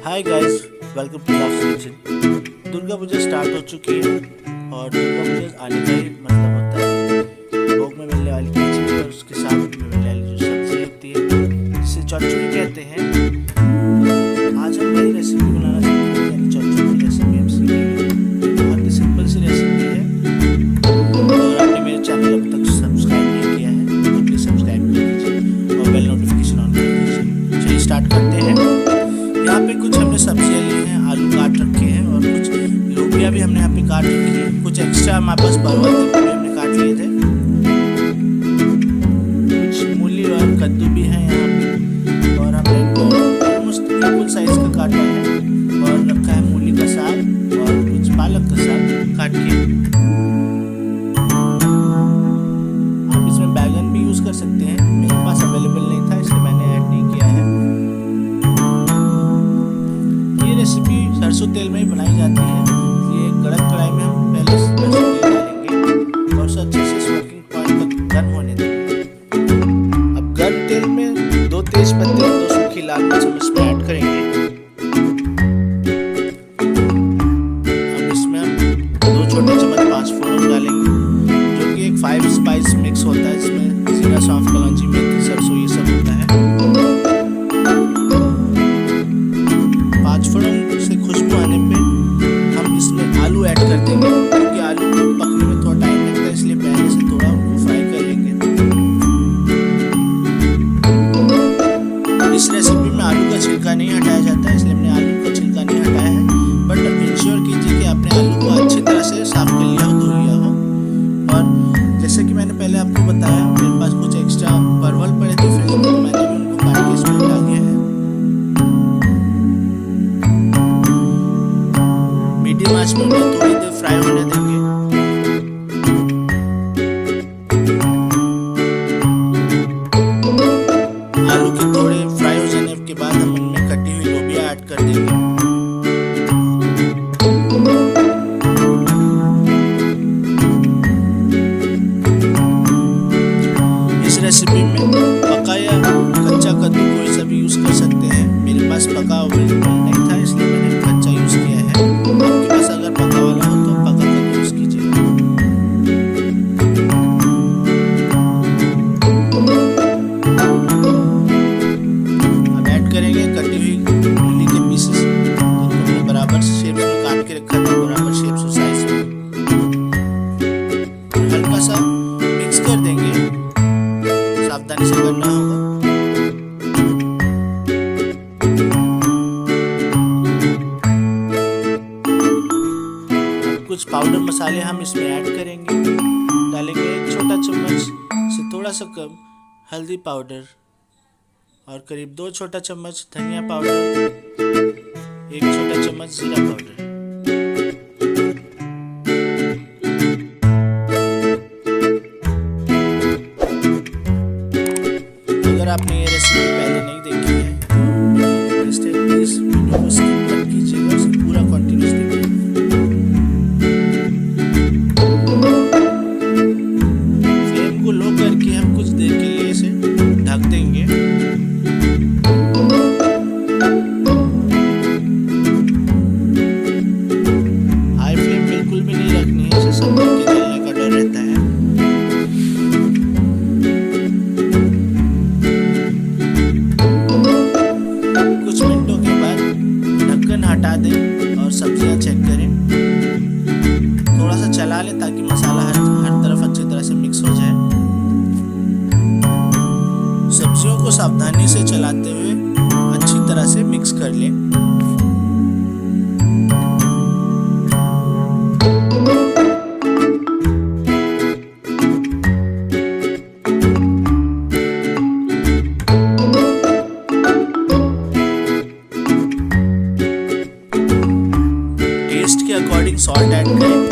Hi guys, welcome to laughs kitchen. Durga Puja start हो चुकी है और दुर्गा पूजा आने का ही मतलब होता है भोग में मिलने वाली खिचड़ी और उसके साथ में मिलने वाली जो सब्जी होती है जिसे चौरचोरी कहते हैं। आज हम वही रेसिपी बनाना चाहते हैं, यानी चौरचोरी रेसिपी हम सीखेंगे। बहुत ही सिंपल सी रेसिपी है और आपने मेरे चैनल अब तक सब्सक्राइब नहीं किया है तो प्लीज़ सब्सक्राइब कर दीजिए और बेल नोटिफिकेशन ऑन कर दीजिए। चलिए स्टार्ट करते हैं। यहाँ पे कुछ हमने सब्जियाँ ली हैं, आलू काट रखे हैं और कुछ लोबिया भी हमने यहाँ पे काट रखी है। कुछ एक्स्ट्रा हमारे पास परवल थे भी हमने काट लिए थे। कुछ मूली और कद्दू भी हैं यहाँ पे और हमने ऑलमोस्ट इक्वल साइज का काटा है और रखा है मूली का साग और कुछ पालक का साग काट के। आप इसमें बैगन भी यूज़ कर सकते हैं, मेरे पास अवेलेबल नहीं था इसलिए मैंने ऐड नहीं किया है। रेसिपी सरसों तेल में ही बनाई जाती है। ये गरम कढ़ाई में हम पहले सरसों तेल डालेंगे और उसे अच्छे से स्मोकिंग पॉइंट तक गर्म होने देंगे। अब गर्म तेल में 2 तेज पत्ते और 2 सूखी लाल मिर्च हम इसमें ऐड करेंगे। अब इसमें हम 2 छोटे चम्मच 5 फोड़न डालेंगे जो कि एक 5 स्पाइस मिक्स होता है। इसमें जीरा, सौंफ, कलौंजी, मेथी, सरसों ये सब होता है। 5 फोड़न से खुशबू आने पे हम इसमें आलू ऐड कर देंगे क्योंकि आलू को पकने में थोड़ा टाइम लगता है, इसलिए पहले से थोड़ा उनको फ्राई कर लेंगे। इस रेसिपी में आलू का छिलका नहीं हटाया जाता है, इसलिए हमने आलू का छिलका नहीं हटाया है। बट इंश्योर कीजिए कि आपने आलू को अच्छी तरह से साफ कर लिया हो, धो लिया हो। और जैसे कि मैंने पहले आपको बताया, मेरे पास कुछ एक्स्ट्रा परवल पड़े थे फ्रिज में, तो मैंने भी उनको काट के इसमें डाल दिया है। मीडियम आंच में उन्हें थोड़ी देर फ्राई होने देंगे। आलू के थोड़े फ्राई हो जाने के बाद हम उनमें कटी हुई लोबिया ऐड कर देंगे। इस रेसिपी में पका या कच्चा कद्दू कोई सा भी यूज कर सकते हैं। मेरे पास पका अवेलेबल नहीं था इसलिए मैंने कच्चा यूज किया है। आपके पास अगर पका वाला हो तो पका कद्दू यूज कीजिएगा। अब ऐड करेंगे कटी हुई मूली के पीसेस जिनको हमने बराबर शेप्स में काट के रखा था, बराबर शेप्स और साइज में। हल्का सा मिक्स कर देंगे, सावधानी से करना होगा। कुछ पाउडर मसाले हम इसमें ऐड करेंगे। डालेंगे 1 छोटा चम्मच से थोड़ा सा कम हल्दी पाउडर और करीब 2 छोटा चम्मच धनिया पाउडर, 1 छोटा चम्मच जीरा पाउडर। अगर आपने ये रेसिपी पहले नहीं देखी है तो प्लीज वीडियो को स्किप मत कीजिएगा, उसे पूरा कंटिन्यूस देखिए। फ्लेम को लो करके हम कुछ देर के लिए इसे ढक देंगे। हाई फ्लेम बिल्कुल भी नहीं रखनी है, इसे सब्जी के जलने का डर रहता है। कुछ मिनटों के बाद ढक्कन हटा दें और सब्जियां चेक करें। थोड़ा सा चला लें ताकि मसाला हर तरफ अच्छी तरह से मिक्स हो जाए। सब्जियों को सावधानी से चलाते हुए अच्छी तरह से मिक्स कर लें। टेस्ट के अकॉर्डिंग सॉल्ट ऐड करें।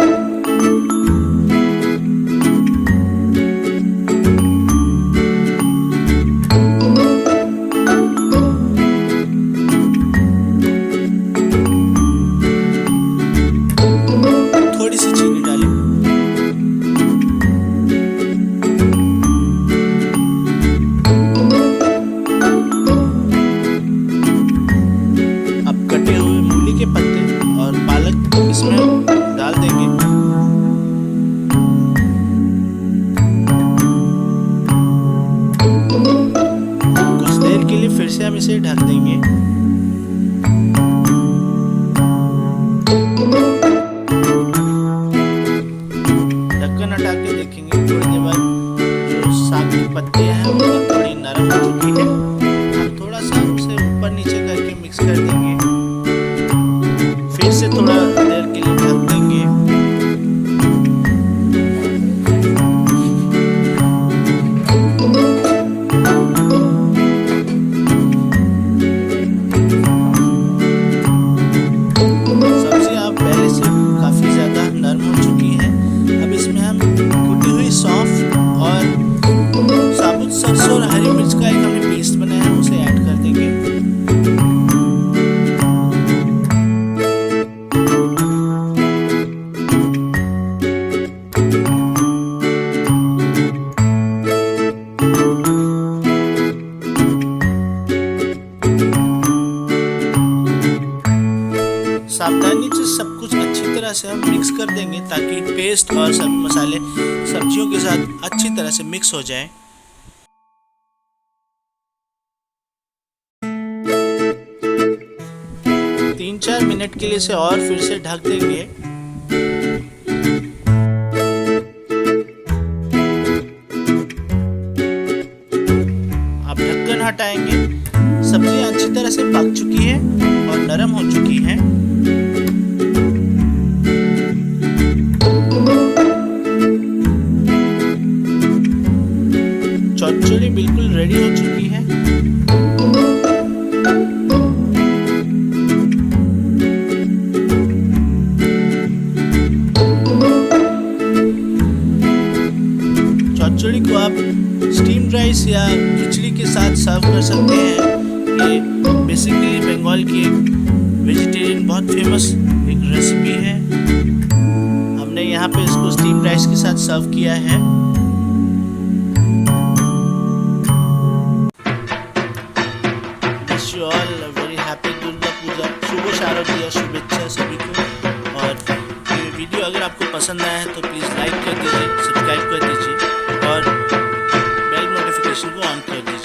थोड़ी सी चीनी डालें। से थोड़ा देर के लिए ढक देंगे। सब्जी आप पहले से काफ़ी ज़्यादा नरम हो चुकी है। अब इसमें हम कुटी हुई सौंफ और साबुत सरसों और हरी मिर्च का एक हमने पेस्ट बनाया है, उसे ऐड कर देंगे। सावधानी से सब कुछ अच्छी तरह से हम मिक्स कर देंगे ताकि पेस्ट और सभी मसाले सब्जियों के साथ अच्छी तरह से मिक्स हो जाए। तीन 4 मिनट के लिए इसे और फिर से ढक देंगे। आप ढक्कन हटाएंगे। सब्जियां अच्छी तरह से पक चुकी है और नरम हो चुकी हैं। चौचौरी बिल्कुल रेडी हो चुकी है। चौचौरी को आप स्टीम्ड राइस या खिचड़ी के साथ सर्व कर सकते हैं। ये बेसिकली बंगाल की एक वेजिटेरियन बहुत फेमस एक रेसिपी है। हमने यहाँ पे इसको स्टीम्ड राइस के साथ सर्व किया है। Wish you all a very happy Durga Puja. शुभ शारदीय शुभेच्छा सभी को। और ये वीडियो अगर आपको पसंद आया है तो प्लीज़ लाइक कर दीजिए, सब्सक्राइब कर दीजिए और बेल नोटिफिकेशन को ऑन कर दीजिए।